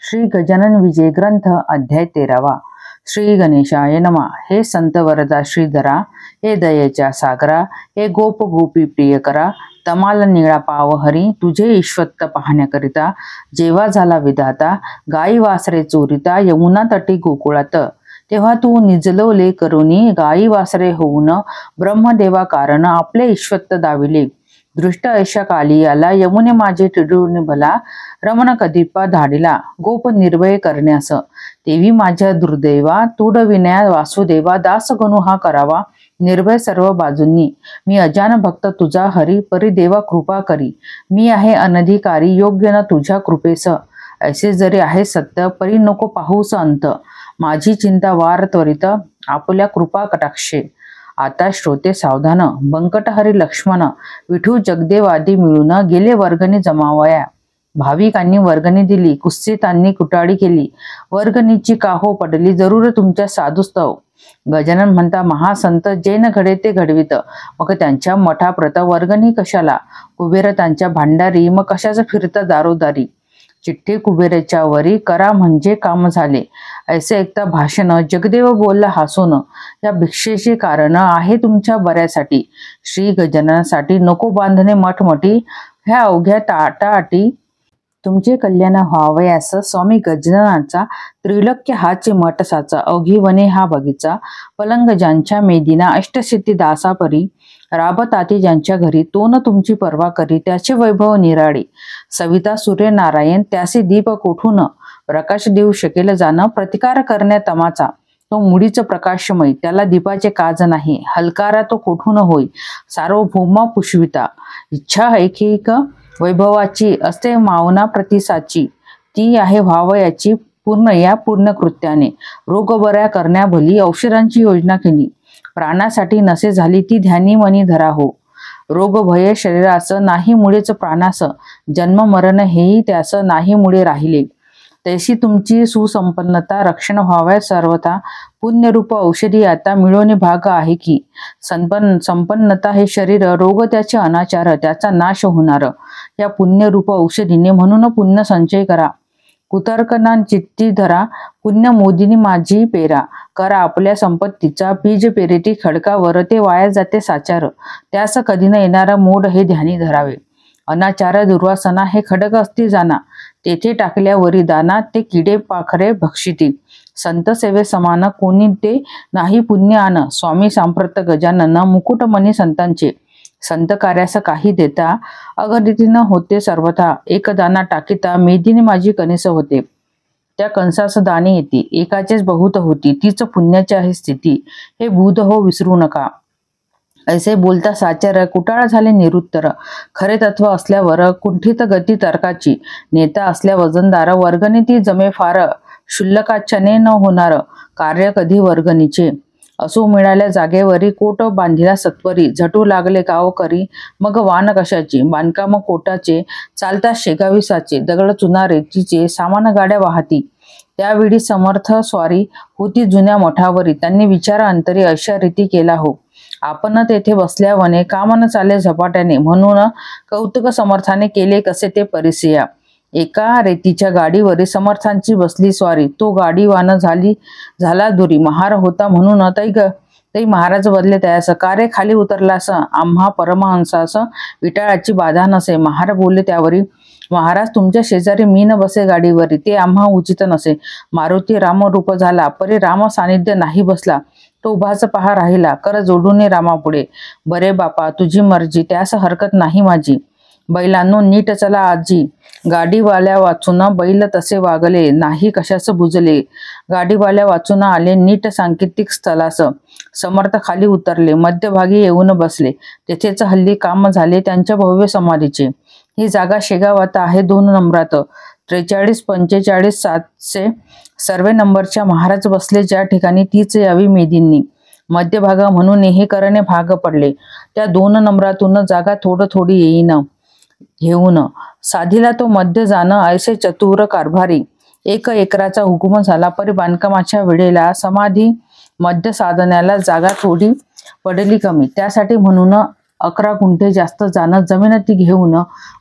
श्री गजानन विजय ग्रंथ अध्याय 13वा। श्री गणेशाय नमः। हे संत वरदा श्रीधरा, हे दयेच्या सागरा, हे गोप गोपी प्रियकरा, तमाल निळा पाव हरी, तुझे ईश्वत्त पाहण्याकरिता जेव्हा झाला विधाता, गाई वासरे चोरिता यमुना तटी गोकुळात, तेव्हा तू निजलोले करुणी गाई वासरे होऊन ब्रह्मदेवा कारण आपले ईश्वत्त दाविले। दृष्ट ऐशा काली आला यमुने माझे टिडून भला, रमण कदीपा धाडिला गोप निर्भय करण्यास, तेवी माझ्या दुर्दैवा तूड विनया वासुदेवा, दास गणू हा करावा निर्भय सर्व बाजूंनी। मी अजान भक्त तुझा हरी, परी देवा कृपा करी, मी आहे अनधिकारी योग्य न तुझ्या कृपेस। ऐसे जरी आहे सत्य परी नको पाहूस अंत, माझी चिंता वार त्वरित आपल्या कृपा कटाक्षे। आता श्रोते सावधान, बंकटहरी लक्ष्मण विठू जगदेव आदी मिळून गेले वर्गणी जमावया। भाविकांनी वर्गणी दिली, कुत्सितांनी कुटाळी केली, वर्गणीची काहो पडली जरूर तुमच्या साधुस्तव। गजानन म्हणता महासंत जे न घडे ते घडवित, मग त्यांच्या मठाप्रत वर्गणी कशाला। कुबेर त्यांच्या भांडारी, मग कशाच फिरता दारोदारी। चिठ्ठी कुबेराच्या वरी, करा म्हणजे काम झाले। ऐसे ऐकता भाषण जगदेव बोलला हसून, या भिक्षेचे कारण आहे तुमच्या बऱ्यासाठी। श्री गजाननासाठी नको बांधणे मठमठी, ह्या अवघ्या टाटाटी तुमचे कल्याण व्हावयास स्वामी गजाननाचा त्रिलोक्य हाचे मठ साचा। अवघी वने हा बगीचा, पलंग ज्यांच्या मेदिना, अष्टसिद्धी दासापरी, राबताती ज्यांच्या घरी, तो न तुमची पर्वा करी त्याचे वैभव निराळे। सविता सूर्यनारायण त्याचे दीप कोठून, प्रकाश देऊ शकेल जाणं प्रतिकार करण्या तमाचा। तो मुळीच प्रकाशमय त्याला दीपाचे काज नाही, हलकारा तो कोठून होय सार्वभौमा पुष्पिता। इच्छा ऐकिक वैभवाची असते मावना प्रतिसाची, ती आहे व्हावयाची पूर्ण या पूर्ण कृत्याने। रोग बऱ्या करण्या भली औषधांची योजना केली, प्राणासाठी नसे झाली ती ध्यानी मनी धरा हो। रोग भय शरीरास नाही मुळेच प्राणास, जन्म मरण हेही त्यास नाही मुळे राहिले। तैसी तुमची सुसंपन्नता रक्षण व्हाव्या सर्वथा, पुण्यरूप औषधी आता मिळवणे भाग आहे की। संपन्नता हे शरीर, रोग त्याचे अनाचार त्याचा नाश होणार। या पुण्यरूप औषधीने म्हणून पुण्य संचय करा, कुतर्कना चित्ती धरा, पुण्य मोदिनी माझी पेरा। करा आपल्या संपत्तीचा बीज पेरेती खडकावर, ते वाया जाते साचार, त्यास कधी न येणारा मोड हे ध्यानी धरावे। अनाचार दुर्वासना हे खडक असती जाना, तेथे टाकल्यावरी दाना ते किडे पाखरे भक्षिती। संत सेवे समान कोणी ते नाही पुण्य आन, स्वामी सांप्रत गजानन मुकुटमणी संतांचे। संत कार्यास काही देता अगदितीनं होते सर्वथा, एक दाना टाकीता मेदिनी माझी कणीस होते। त्या कंसास दाणे येते एकाचेच बहुत होती, तीच पुण्याची आहे स्थिती, हे बुध हो विसरू नका। ऐसे बोलता साचार कुटाळ झाले निरुत्तर, खरे तत्व असल्यावर कुंठित गती तर्काची। नेता असल्या वजनदार वर्गणी ती जमे फार, शुल्लकाच्याने न होणार कार्य कधी वर्गणीचे। असो मिळाल्या जागेवरी कोट बांधिला सत्वरी, झटू लागले गाव करी मग वान कशाची। बांधकाम कोटाचे चालता शेगावीसाचे, दगड चुना रेतीचे सामान गाड्या वाहती। त्यावेळी समर्थ स्वारी होती जुन्या मठावरी, त्यांनी विचार अंतरी अशा रीती केला हो। आपण तेथे बसल्यावने कामन चाले झपाट्याने, म्हणून कौतुक समर्थाने केले कसे ते परिसिया। एका रेतीच्या गाडीवरी समर्थांची बसली स्वारी, तो गाडीवान झाला दुरी। महार होता म्हणून तै महाराज बदले तयास, कार्य खाली उतरलास आम्हा परमहंसास विटाळाची बाधा नसे। महार बोलले त्यावरी, महाराज तुमच्या शेजारी मी न बसे गाडीवरी, ते आम्हा उचित नसे। मारुती रामरूप झाला परी राम सानिध्य नाही बसला, तो उभाच पहा राहिला कर जोडूने रामापुढे। बरे बापा तुझी मर्जी त्यास हरकत नाही माझी, बैलांनो नीट चला आजी। गाडीवाल्या वाचून बैल तसे वागले नाही कशास बुजले, गाडीवाल्या वाचून आले नीट सांकेतिक स्थलास। समर्थ खाली उतरले मध्यभागी येऊन बसले, तेथेच हल्ली काम झाले त्यांच्या भव्य समाधीचे। ही जागा शेगावात आहे 2 नंबरात, 43, 45, 700 सर्वे नंबरच्या महाराज बसले ज्या ठिकाणी, तीच यावी मेदींनी। मध्यभाग म्हणून हे करणे भाग पडले, त्या 2 नंबरातून जागा थोडी येईन घेऊन। साधीला तो मध्य जाणं ऐसे चतुर कारभारी, 1 एकराचा हुकुम झाला परी बांधकामाच्या वेळेला समाधी मध्य साधण्याला जागा थोडी पडली कमी। त्यासाठी म्हणून 11 गुंठे जास्त जाणं जमीन ती घेऊन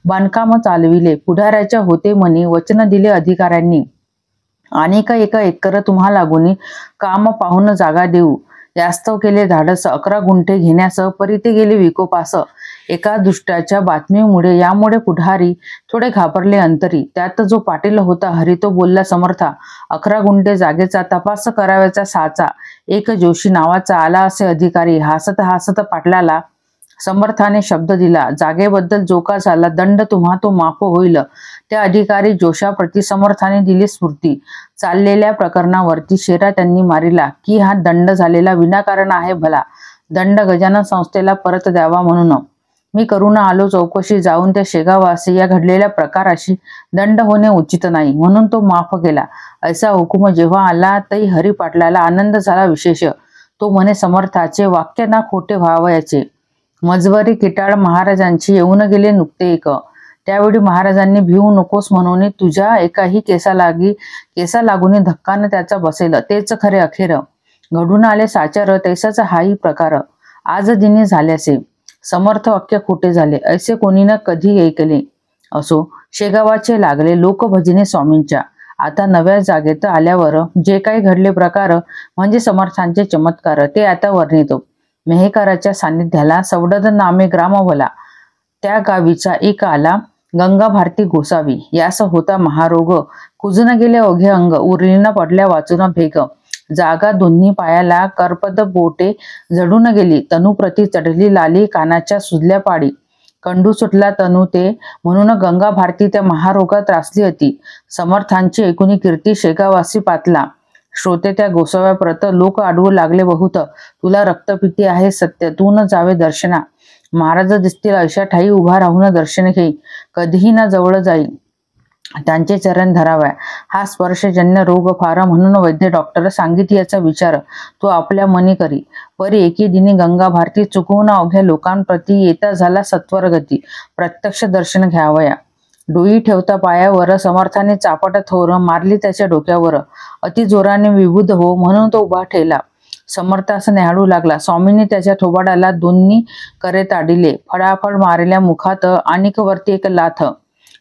बांधकाम चालविले। पुढाऱ्याच्या होते मनी वचन दिले अधिकाऱ्यांनी, अनेक एक एकर तुम्हा लागून काम पाहून जागा देऊ, यास्तव केले धाडस 11 गुंठे घेण्यास, परी ते गेले विकोपास. एका दुष्टाच्या बातमीमुळे यामुळे पुढारी थोडे घाबरले अंतरी. त्यात जो पाटील होता हरी तो बोलला समर्था, 11 गुंठे जागेचा तपास कराव्याचा साचा. एक जोशी नावाचा आला असे अधिकारी. हसत हसत पाटलाला समर्थाने शब्द दिला, जागेबद्दल जो का झाला दंड तुम्हा तो माफ होईल. त्या अधिकारी जोशाप्रती समर्थाने दिली स्फूर्ती. चाललेल्या प्रकरणावरती शेरा त्यांनी मारिला की हा दंड झालेला विनाकारण आहे भला. दंड गजानन संस्थेला परत द्यावा म्हणून मी करून आलो चौकशी. जाऊन त्या शेगावासी या घडलेल्या प्रकाराशी दंड होणे उचित नाही म्हणून तो माफ केला. असा हुकूम जेव्हा आला तरी हरी पाटलाला आनंद झाला विशेष. तो म्हणे समर्थाचे वाक्य ना खोटे व्हावयाचे. मजवरी किटाळ महाराजांची येऊन गेले नुकते एक. त्यावेळी महाराजांनी भिवू नकोस म्हणून तुझ्या एकाही केसा लागून धक्कानं त्याचा बसेल. तेच खरे अखेर घडून आले साचार. तैसाचा हाही प्रकार आज दिनी झाल्यासे. समर्थ वाक्य खोटे झाले असे कोणी न कधी ऐकले. असो, शेगावाचे लागले लोकभजने स्वामींच्या. आता नव्या जागेत आल्यावर जे काही घडले प्रकार म्हणजे समर्थांचे चमत्कार ते आता वर्णितो. मेहकराच्या सान्निध्याला सवडद नामे ग्राम भला. त्या गावीचा एक आला गंगा भारती गोसावी. यास होता महारोग. कुजून गेले अवघे अंग. उरलीन पडल्या वाचून भेग. जागा दोन्ही पायाला करपद बोटे जडून गेली. तनुप्रती चढली लाली कानाच्या सुजल्या पाडी. कंडू सुटला तनु ते म्हणून गंगा भारती त्या महारोगात त्रासली होती. समर्थांची एकूणी कीर्ती शेगावासी पातला. श्रोते त्या गोसाव्या प्रत लोक अडवू लागले बहुत. तुला रक्तपिती आहे सत्य, तू न जावे दर्शना. महाराज दिसतील अशा ठाई उभा राहून दर्शन घेई. कधीही ना जवळ जाई त्यांचे चरण धराव्या. हा स्पर्शजन्य रोग फार म्हणून वैद्य डॉक्टर सांगित याचा विचार तो आपल्या मनी करी. परी एके दिनी गंगा भारती चुकवून अवघ्या लोकांप्रती येता झाला सत्वर गती. प्रत्यक्ष दर्शन घ्यावया. डोई ठेवता पायावर समर्थाने चापट थोर मारली त्याच्या डोक्यावर. अति जोराने विबुध हो म्हणून तो उभा ठेला. समर्थास न्याहाळू लागला. स्वामींनी त्याच्या थोबाडाला दोन्ही करे ताडिले. फडाफड मारल्या मुखात आणिक वरती एक लाथ.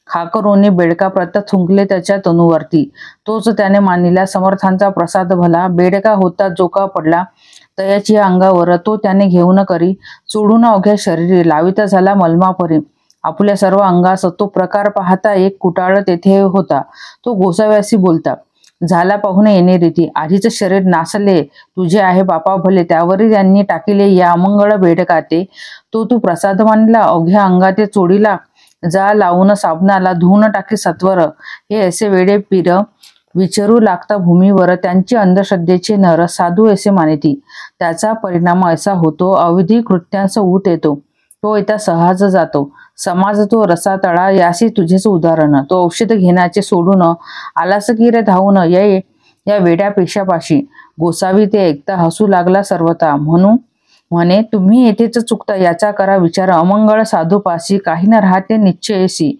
खाकरोनी बेडका प्रत थुंकले त्याच्या तनूवरती. तोच त्याने मानिला समर्थांचा प्रसाद भला. बेडका होता जो का पडला तयाची अंगावर तो त्याने घेऊन करी. चोडून अवघ्या शरीरी लाविता झाला मलमापरी. आपल्या सर्व अंगास तो प्रकार पाहता एक कुटाळ तेथे होता. तो गोसाव्यासी बोलता, झाला पाहून येणे रीती. आधीच शरीर नासले तुझे आहे बापा भले. त्यावरी त्यांनी टाकिले या अमंगळ बेडका ते. तो तू प्रसाद मानला अवघ्या अंगाते चोडीला. जा लावून साबणाला धुवून टाकी सत्वर. हे असे वेडे पीर विचारू लागता भूमीवर. त्यांची अंधश्रद्धेचे नर साधू असे मानिती. त्याचा परिणाम असा होतो अविधी कृत्यांस ऊत येतो. तो येता सहज जातो. समाज तो रसा तळा यासी तुझेच उदाहरण. तो औषध घेण्याचे सोडून आलास की रे धावून या वेड्या पेशापाशी. गोसावी ते ऐकता हसू लागला सर्वता. म्हणे तुम्ही येथेच चुकता याचा करा विचार. अमंगळ साधूपाशी काही न राहते निश्चयसी.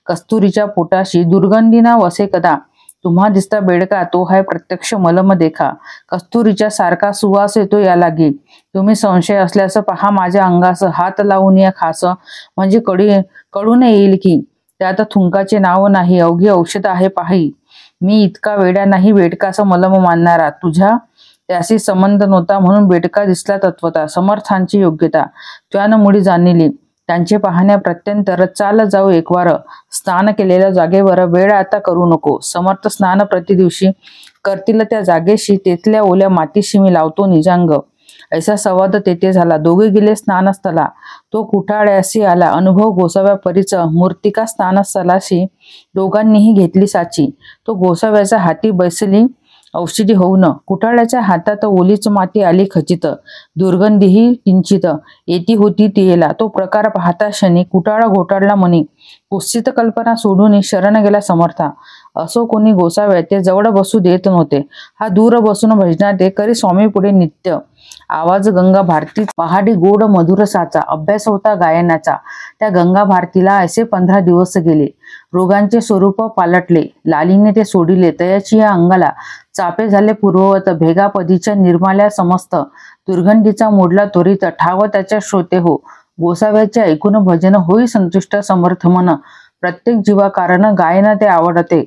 कस्तुरीच्या पोटाशी दुर्गंधीना वसे कदा. तुम्हा दिसता बेडका तो हाय प्रत्यक्ष मलम देखा. कस्तुरीच्या सारखा सुवास येतो या लागी. तुम्ही संशय असल्यास पहा माझ्या अंगास. हात लावून या खास म्हणजे कळून येईल की त्यात थुंकाचे नाव नाही. अवघे औषध आहे पाही. मी इतका वेड्या नाही बेडकास मलम मानणारा. तुझ्या त्याशी संबंध नव्हता म्हणून बेडका दिसला तत्वता. समर्थांची योग्यता त्यानं मुळी जाणली. त्यांचे पाहण्या प्रत्यंतर चाल जाऊ एकवार. स्नान केलेल्या जागेवर वेळ आता करू नको. समर्थ स्नान प्रतिदिवशी करतील त्या जागेशी. तेथल्या ओल्या मातीशी मी लावतो निजांग. ऐसा संवाद तेथे झाला. दोघे गेले स्नानस्थला. तो कुठाळ्यासी आला. अनुभव गोसाव्या परीच. मूर्तिका स्नानस्थलाशी दोघांनीही घेतली साची. तो गोसाव्याच्या हाती बैसली औषधी होऊन. कुठाळ्याच्या हातात ओलीच माती आली खचित. दुर्गंधीही किंचित येती होती तियेला. तो प्रकार पाहता क्षणी कुटाळा घोटाळला मनी. कुत्सित कल्पना सोडून शरण गेला समर्था. असो कोणी गोसाव्या ते जवळ बसू देत नव्हते. हा दूर बसून भजनात करी स्वामी पुढे नित्य. आवाज गंगा भारती पहाडी गोड मधुर साचा. अभ्यास होता गायनाचा. त्या गंगा भारतीला असे 15 दिवस गेले. रोगांचे स्वरूप पालटले. लालीने ते सोडिले. तयाची या अंगाला चापे झाले पूर्ववत. भेगापदीच्या निर्माल्या समस्त. दुर्गंधीचा मोडला त्वरित. ठाव त्याच्या श्रोते हो. गोसाव्याचे ऐकून भजन होई संतुष्ट समर्थ मन. प्रत्येक जीवा कारण गायन ते आवडते.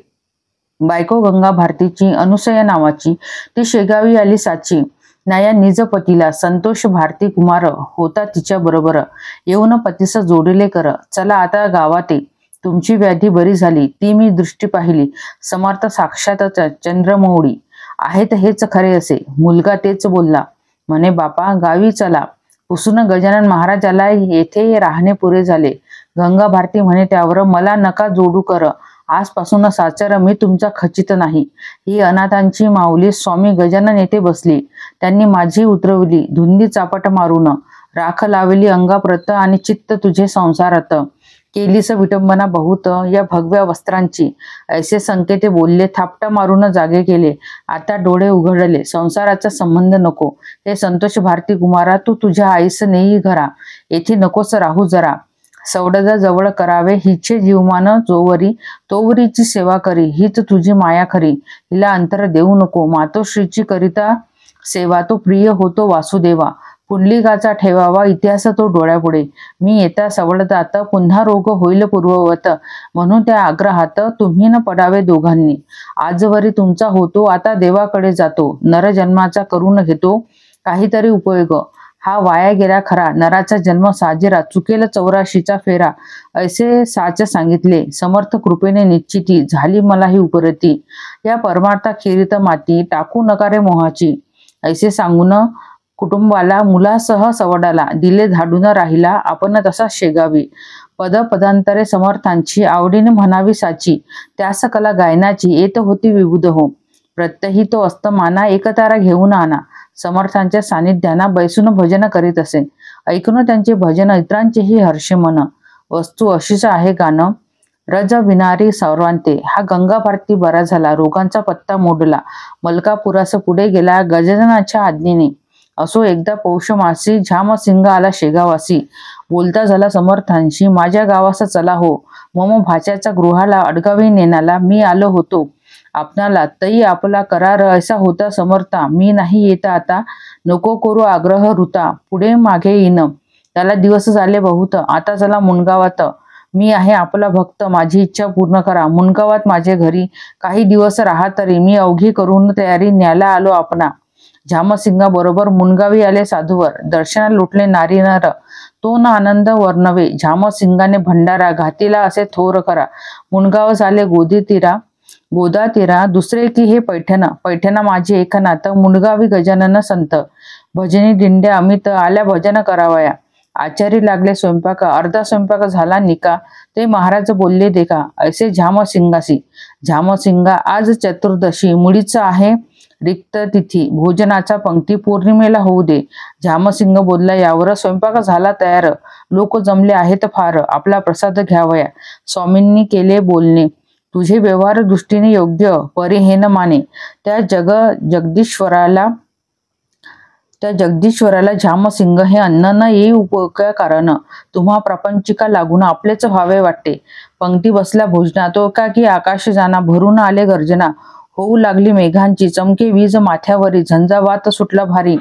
बायको गंगा भारतीची अनुसया नावाची ती शेगावी आली साची. नाया निज पतीला संतोष भारती कुमार होता तिच्या बरोबर. येऊन पतीस जोडिले कर. चला आता गावात तुमची व्याधी बरी झाली ती मी दृष्टी पाहिली. समर्थ साक्षातच चंद्रमौळी आहेत हेच खरे असे. मुलगा तेच बोलला म्हणे बापा गावी चला. पुसून गजानन महाराजाला येथे राहणे पुरे झाले. गंगा भारती म्हणे त्यावर मला नका जोडू कर. आजपासून साचर मी तुमचा खचित नाही. ही अनाथांची माऊली स्वामी गजानन येथे बसली. त्यांनी माझी उतरवली धुंदी चापट मारून. राख लावली अंगाप्रत आणि चित्त तुझे संसारात. केलीस विटंबना बहुत या भगव्या वस्त्रांची. ऐसे संकेते बोलले थापटा मारून जागे केले. आता डोळे उघडले संसाराचा संबंध नको. हे संतोष भारती कुमारा तू तुझ्या आईस नेई घरा. येथे नकोस राहू जरा. सवडदा जवळ करावे हिचे जीवमान जोवरी. तोवरीची सेवा करी हीच तुझी माया खरी. हिला अंतर देऊ नको मातोश्रीची करिता सेवा. तो प्रिय होतो वासुदेवा. पुंडलिकाचा ठेवावा इतिहास तो डोळ्यापुढे. मी येता सवडतात पुन्हा रोग होईल पूर्ववत. म्हणून त्या आग्रहात तुम्ही न पडावे दोघांनी. आजवरी तुमचा होतो आता देवाकडे जातो. नरजन्माचा करून घेतो काहीतरी उपयोग. हा वाया गेला खरा नराचा जन्म साजेरा. चुकेल 84चा फेरा. ऐसे साच सांगितले समर्थ कृपेने निश्चिती. झाली मला ही उपरती. या परमार्था खेरीत माती. टाकू नकारे मोहाची. ऐसे सांगून कुटुंबाला मुलासह सवडाला. दिले धाडून राहिला आपण तसा शेगावी. पदांतरे समर्थांची आवडीने म्हणावी साची. त्यास कला गायनाची येत होती विबुध हो. प्रत्यही तो अस्तमाना एकतारा घेऊन आणा. समर्थांच्या सानिध्याना बैसून भजन करीत असे. ऐकून त्यांचे भजन इतरांचेही हर्षे मन. वस्तू अशीच आहे गाणं. रज विनारी सर्वांते. हा गंगा भारती बरा झाला. रोगांचा पत्ता मोडला. मलकापुरास पुढे गेला गजाननाच्या आज्ञेने. असो एकदा पौष मासी झामसिंग आला शेगावासी. बोलता झाला समर्थांशी माझ्या गावास चला हो. मम भाच्याचा गृहाला अडगावी नेनाला मी आलो होतो आपणाला. तई आपला करार ऐसा होता समर्था. मी नाही येता आता. नको करू आग्रह ऋता. पुढे मागे येईन. त्याला दिवस झाले बहुत. आता चला मुनगावात. मी आहे आपला भक्त. माझी इच्छा पूर्ण करा. मुनगावात माझे घरी काही दिवस राहा तरी. मी अवघी करून तयारी न्यायला आलो आपणा. झामसिंगा बरोबर मुनगावी आले साधूवर. दर्शना लुटले नारी नर. तो न आनंद वर्णवे. झामसिंगाने भंडारा घातीला असे थोर करा. मुनगाव झाले गोदा तीरा. दुसरे की हे पैठणा माझे एकनाथ. मुनगावी गजानन संत. भजनी दिंड्या अमित आल्या भजन करावया. आचारी लागले स्वयंपाक. अर्धा स्वयंपाक झाला निका. ते महाराज बोलले देखा ऐसे झामसिंगासी. झामसिंगा आज चतुर्दशी. मुळीच आहे रिक्त तिथी. भोजनाचा पंक्ती पौर्णिमेला होऊ दे. झामसिंग बोलला यावर. स्वयंपाक झाला तयार. लोक जमले आहेत फार. आपला प्रसाद घ्यावया. स्वामींनी केले बोलणे. तुझे व्यवहार दृष्टीने योग्य परी हे न माने. त्या जगदीश्वराला झामसिंग हे अन्न न येई उपका कारण. तुम्हा प्रपंचिका लागून आपलेच व्हावे वाटते. पंक्ती बसल्या भोजना. तो का की आकाश जाना. भरून आले गर्जना. होऊ लागली मेघांची. चमके वीज माथ्यावरी. झंझावात सुटला भारी.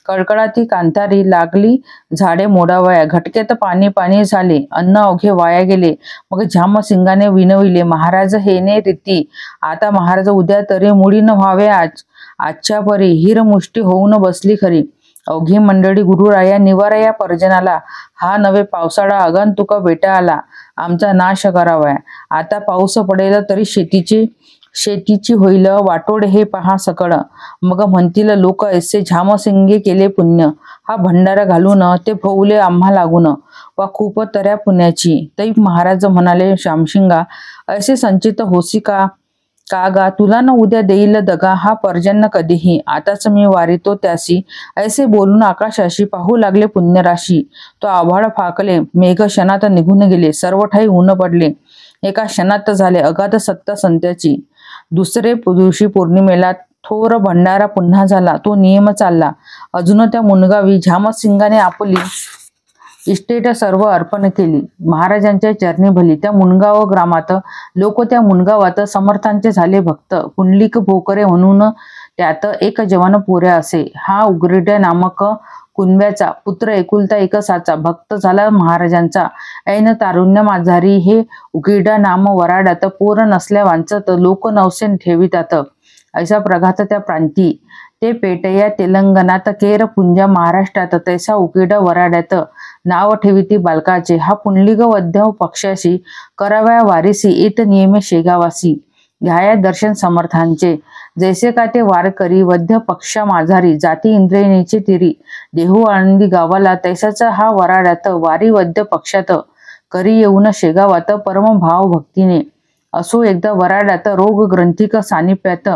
कडकडाती कांतारी. लागली झाडे मोडावया. घटकेत पाणी झाले. अन्न अवघे वाया गेले. मग झामसिंगाने विनविले महाराज हेने रीती. आता महाराज उद्या तरी मुळी न व्हावे आजच्या परी. हिर मुष्टी होऊन बसली खरी. अवघी मंडळी गुरुराया निवाराया पर्जनाला. हा नवे पावसाळा आगंतुक बेटा आला. आमचा नाश करावया. आता पाऊस पडेल तरी शेतीची होईल वाटोड हे पहा सकळ. मग म्हणतील लोक ऐसे झामसिंगे केले पुण्य. हा भंडारा घालून ते भोवले आम्हा लागून. वा खूप तऱ्या पुण्याची. तै महाराज म्हणाले श्यामसिंगा ऐसे संचित होसी का गा. तुला न उद्या देईल दगा हा पर्जन्य कधीही. आताच मी वारितो त्यासी. ऐसे बोलून आकाशाशी पाहू लागले पुण्यराशी. तो आभाळ फाकले. मेघ क्षणात निघून गेले. सर्व ठाई ऊन पडले. एका क्षणात झाले अगाध सत्ता संत्याची. दुसरे दिवशी पौर्णिमेला थोर भंडारा पुन्हा झाला. तो नियम चालला. अजून त्या मुनगावी झामसिंगाने आपली इस्टेट सर्व अर्पण केली. महाराजांच्या चरणी भली. त्या मुनगाव ग्रामात लोक त्या मुनगावात समर्थांचे झाले भक्त. पुंडलिक भोकरे म्हणून त्यात एक जवान पोऱ्या असे. हा उग्रड्या नामक कुणब्याचा पुत्र एकुलता एक साचा भक्त झाला महाराजांचा ऐन तारुण्य माझारी हे उकिरडा नाम वराडात पोर नसल्या वांचत लोक नवसेन ठेवितात ऐसा प्रघात त्या प्रांती ते पेटया तेलंगणात केर पुंजा महाराष्ट्रात तैसा उकिरडा वराड्यात नाव ठेविती बालकाचे हा पुंडलिक वद्य पक्षाशी कराव्या वारीसी इत नियमे शेगावासी घ्याया दर्शन समर्थांचे जैसे का ते वारकरी वद्य पक्षा माझारी जाती इंद्रियनीचे तिरी देहू आनंदी गावाला तैसाचा हा वराड्यात वारी वद्य पक्षात करी येऊन शेगावात परम भाव भक्तीने असो एकदा वराड्यात रोग ग्रंथिक सानिप्यात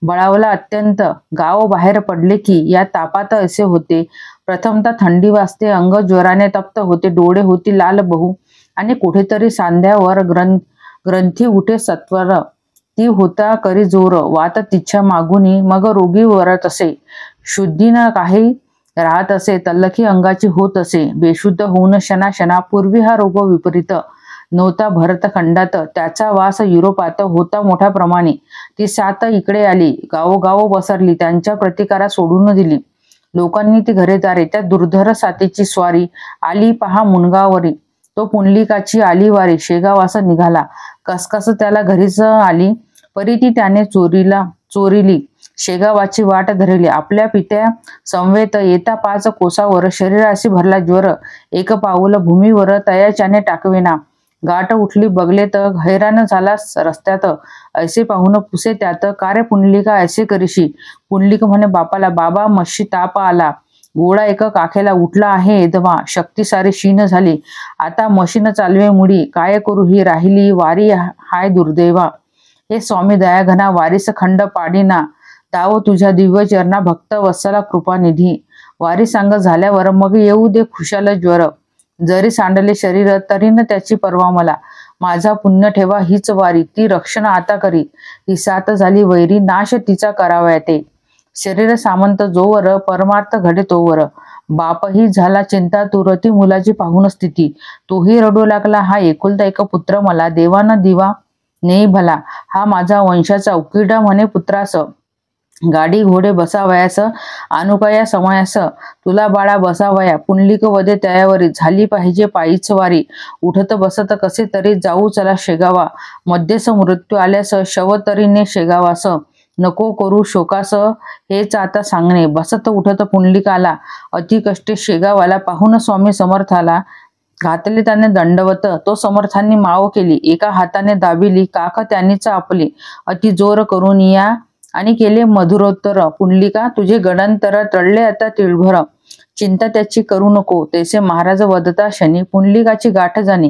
बळावला अत्यंत गाव बाहेर पडले की या तापात असे होते प्रथमतः थंडी वाजते अंग ज्वराने तप्त होते डोळे होती लाल बहु आणि कुठेतरी सांध्यावर ग्रंथी उठे सत्वर ती होता करी जोर वात तिच्या मागुनी मग रोगी वरत असे शुद्धी न काही राहत असे तल्लखी अंगाची होत असे बेशुद्ध होऊन क्षणापूर्वी हा रोग विपरीत नव्हता भरतखंडात त्याचा वास युरोपात होता मोठ्या प्रमाणे ती साथ इकडे आली गावोगाव पसरली त्यांच्या प्रतिकारा सोडून दिली लोकांनी ती घरेदारे त्या दुर्धर साथीची स्वारी आली पहा मुनगावरी तो पुंडलिकाची आली वारी शेगावास निघाला कसकस त्याला घरीच आली परी ती त्याने चोरिली शेगावाची वाट धरली आपल्या पित्या संवेत येता 5 कोसावर शरीराशी भरला ज्वर एक पाऊल भूमीवर तयाच्याने टाकवेना गाठ उठली बगले तर हैराण झाला रस्त्यात ऐसे पाहून पुसे त्यात कारे पुंडलिका ऐसे करीशी पुंडलिक म्हणे बापाला बाबा मशी ताप आला गोळा एक काखेला उठला आहे एदमा शक्ती सारी शीन झाली आता मशीन चालवे मुडी काय करू ही राहिली वारी हाय दुर्दैवा हे स्वामी दयाघना वारीस खंड पाडीना दाव तुझ्या दिव्य चरणा भक्त वत्सला कृपानिधी वारी सांग झाल्यावर मग येऊ दे खुशाल ज्वर जरी सांडले शरीर तरी न त्याची परवा मला माझा पुण्य ठेवा हीच वारी ती रक्षण आता करी ही साथ झाली वैरी नाश तिचा करावा येते शरीर सामंत जोवर परमार्थ घडे तोवर बापही झाला चिंता तुरती मुलाची पाहून स्थिती तोही रडू लागला हा एकुलता एक पुत्र मला देवानं दिवा नेई भला हा माझा वंशाचा उकिरडा म्हणे पुत्रास गाडी घोडे बसावयास अनुकया समयास तुला बाळा बसावया पुंडलिक वदे त्यायावरी झाली पाहिजे पायीच वारी उठत बसत कसे तरी जाऊ चला शेगावा मध्येस मृत्यू आल्यास शव तरीने शेगावास नको करू शोकास हेच आता सांगणे बसत उठत पुंडलिकाला अति कष्टे शेगावाला पाहून स्वामी समर्थाला घातले त्याने दंडवत तो समर्थांनी माव केली एका हाताने दाबिली काक त्यांनीच आपली अति जोर करून या आणि केले मधुरोत्तर पुंडलिका तुझे गडंतर टळले आता तिळभर चिंता त्याची करू नको तैसे महाराज वदता शनी पुंडलिकाची गाठ जाणे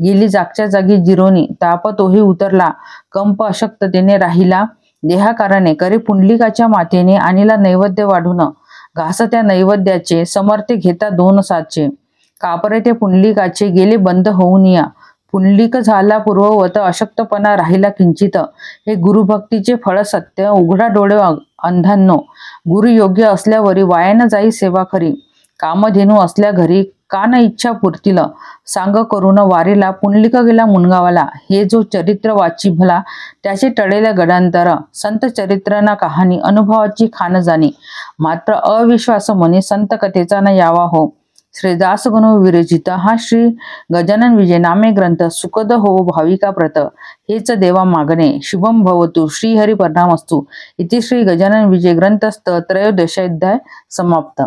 गेली जागच्या जागी जिरोनी ताप तोही उतरला कंप अशक्ततेने राहिला देहाकारणे करी पुंडलिकाच्या मातेने आणीला नैवेद्य वाढून घास त्या नैवेद्याचे समर्थे घेता 2 साचे कापरे ते पुंडलिकाचे गेले बंद होऊन या पुंडलिक झाला पूर्ववत अशक्तपणा राहिला किंचित हे गुरुभक्तीचे फळ सत्य उघडा डोळे अंधांनो गुरु योग्य असल्यावरी वायान जाई सेवा खरी कामधेनू असल्या घरी का न इच्छा पुरतील सांग करून वारीला पुंडलिक गेला मुनगावाला हे जो चरित्र वाची भला त्याचे टळेल्या गडांतर संत चरित्र ना कहाणी अनुभवाची खान जाणी मात्र अविश्वास मनी संत कथेचा न यावा हो श्री दासगुण विरचित हा श्री गजानन विजय नामे ग्रंथ सुखद हो भाविका प्रत हेच देवा मागणे शुभम भवतु श्रीहरी परिणामस्तु इति श्री गजानन विजय ग्रंथस्थ 13 अध्याय समाप्त।